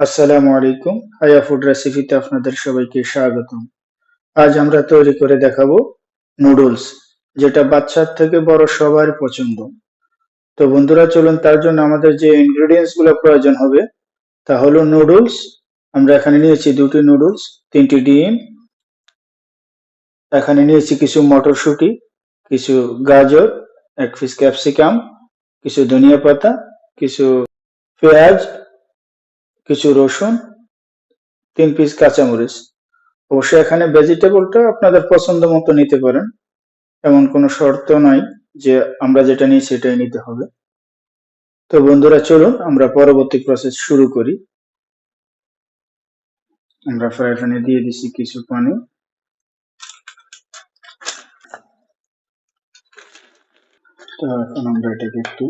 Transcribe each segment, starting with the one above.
আসসালামু আলাইকুম। হায়া ফুড রেসিপিতে আপনাদের সবাইকে স্বাগতম। আজ আমরা তৈরি করে দেখাবো নুডলস, যেটা বাচ্চার থেকে বড় সবার পছন্দ। তো বন্ধুরা, চলুন তার জন্য আমাদের যে ইনগ্রেডিয়েন্টস গুলো প্রয়োজন হবে তা হলো নুডলস। আমরা এখানে নিয়েছি দুটি নুডলস, তিনটি ডিম, এখানে নিয়েছি কিছু মটরশুঁটি, কিছু গাজর, এক পিস ক্যাপসিকাম, কিছু ধনিয়া পাতা, কিছু পেঁয়াজ, কিছু রসুন, 3 পিস কাঁচামরিচ। অবশ্যই এখানে ভেজিটেবলটা আপনাদের পছন্দ মতো নিতে পারেন, এমন কোনো শর্ত নাই যে আমরা যেটা নিই সেটাই নিতে হবে। তো বন্ধুরা, চলুন আমরা পরবর্তী প্রসেস শুরু করি। আমরা ফ্রাই প্যানে দিয়ে দিছি কিছু পানি। তো এখন আমরা এটাকে একটু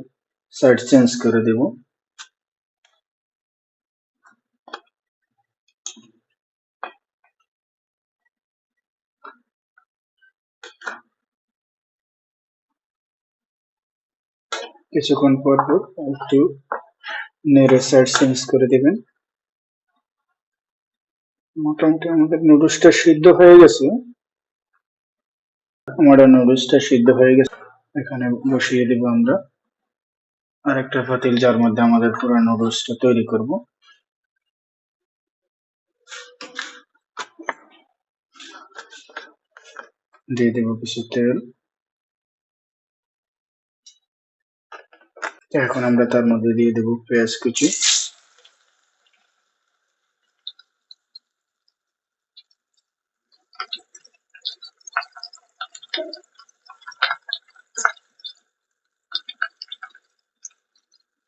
সাইড চেঞ্জ করে দেব। কিছুক্ষণ পর পর একটু নেড়ে সাইড চেঞ্জ করে দেবেন। মোটামুটি আমাদের নুডলসটা সিদ্ধ হয়ে গেছে। এখানে বসিয়ে দেব আমরা আরেকটা পাতিল, যার মধ্যে আমাদের পুরো নুডলসটা তৈরি করব। দিয়ে দেব কিছু তেল। এখন আমরা তার মধ্যে দিয়ে দেব পেঁয়াজ কুচি,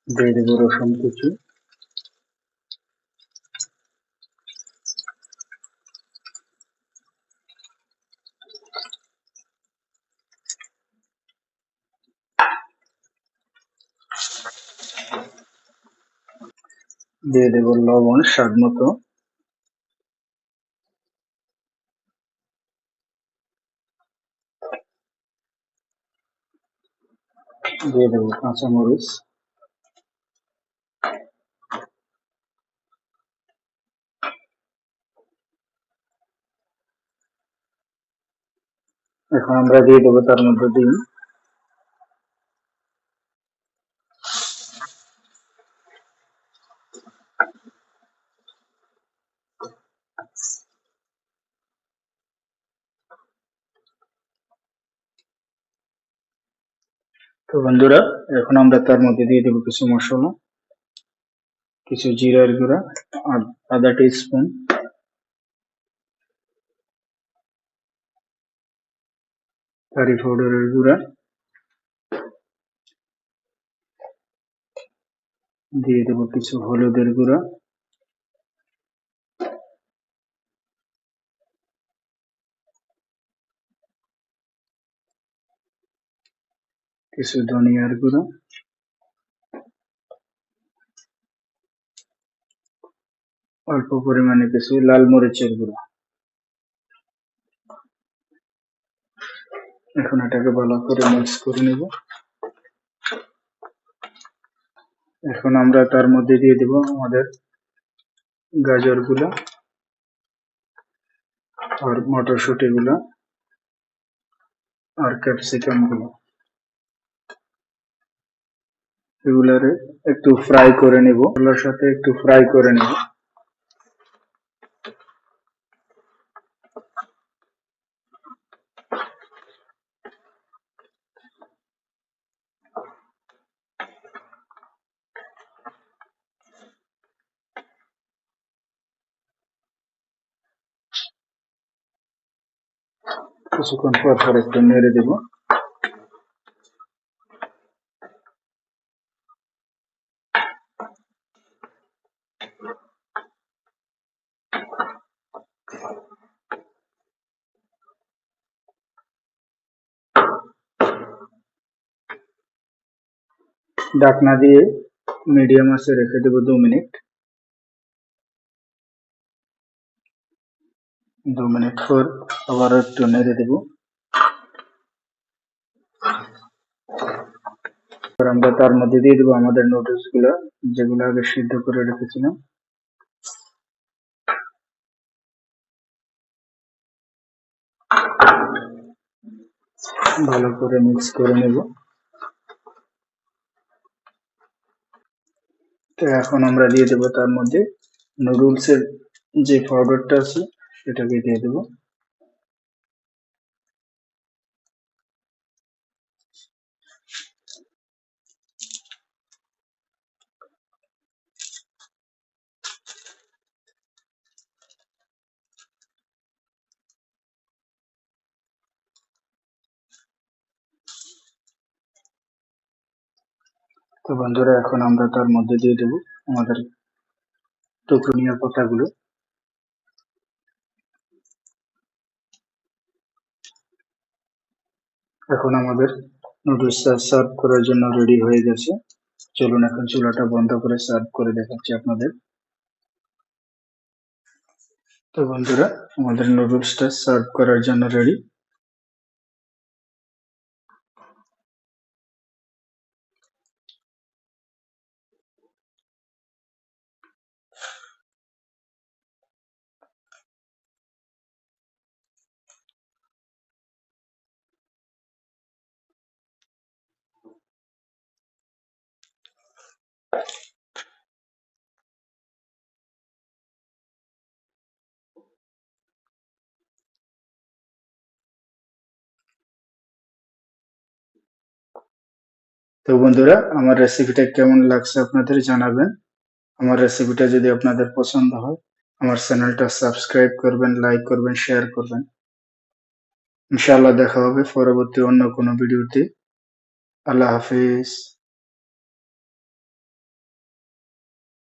দিয়ে দেব রসুন কুচি, দিয়ে দেব লবণ স্বাদ মতো, দিয়ে দেব কাঁচামরিচ। এখন আমরা দিয়ে দেবো তার মধ্যে ডিম। তো বন্ধুরা, এখন আমরা তার মধ্যে দিয়ে দেবো কিছু মশলা, কিছু জিরার গুঁড়া, আধা টিস্পুন, কারি পাউডারের গুঁড়া, দিয়ে দেবো কিছু হলুদের গুঁড়া, কিছু ধনিয়ার গুঁড়া, অল্প পরিমাণে কিছু লাল মরিচের গুঁড়া। এখন এটাকে ভালো করে মিক্স করে নেব। এখন আমরা তার মধ্যে দিয়ে দেব আমাদের গাজর গুলা আর মটরশুঁটি গুলা আর ক্যাপসিকাম গুলো। এগুলারে একটু ফ্রাই করে নেব, এগুলোর সাথে একটু ফ্রাই করে নেব। কিছুক্ষণ পর পর একটু নেড়ে দেব। ঢাকনা দিয়ে মিডিয়াম আঁচে রেখে দেব 2 মিনিট। 2 মিনিট পর আবার একটু নেড়ে দেব। এবার আমরা তার মধ্যে দিয়ে দেবো আমাদের নুডলস গুলা, যেগুলো আগে সিদ্ধ করে রেখেছিলাম। ভালো করে মিক্স করে নেব। তো এখন আমরা দিয়ে দেব তার মধ্যে নুডলসের যে পাউডারটা আছে সেটাকে দিয়ে দেব। তো বন্ধুরা এখন আমরা তার মধ্যে দিয়ে দেব আমাদের টুকরো ধনিয়া পাতাগুলো। এখন আমাদের নুডলসটা সার্ভ করার জন্য রেডি হয়ে গেছে। চলুন এখন চুলাটা বন্ধ করে সার্ভ করে দেখাচ্ছি আপনাদের। তো বন্ধুরা আমাদের নুডলসটা সার্ভ করার জন্য রেডি। তো বন্ধুরা আমার রেসিপিটা কেমন লাগছে আপনাদের জানাবেন। আমার রেসিপিটা যদি আপনাদের পছন্দ হয় আমার চ্যানেলটা সাবস্ক্রাইব করবেন, লাইক করবেন, শেয়ার করবেন। ইনশাআল্লাহ দেখা হবে পরবর্তী অন্য কোনো ভিডিওতে। আল্লাহ হাফিজ।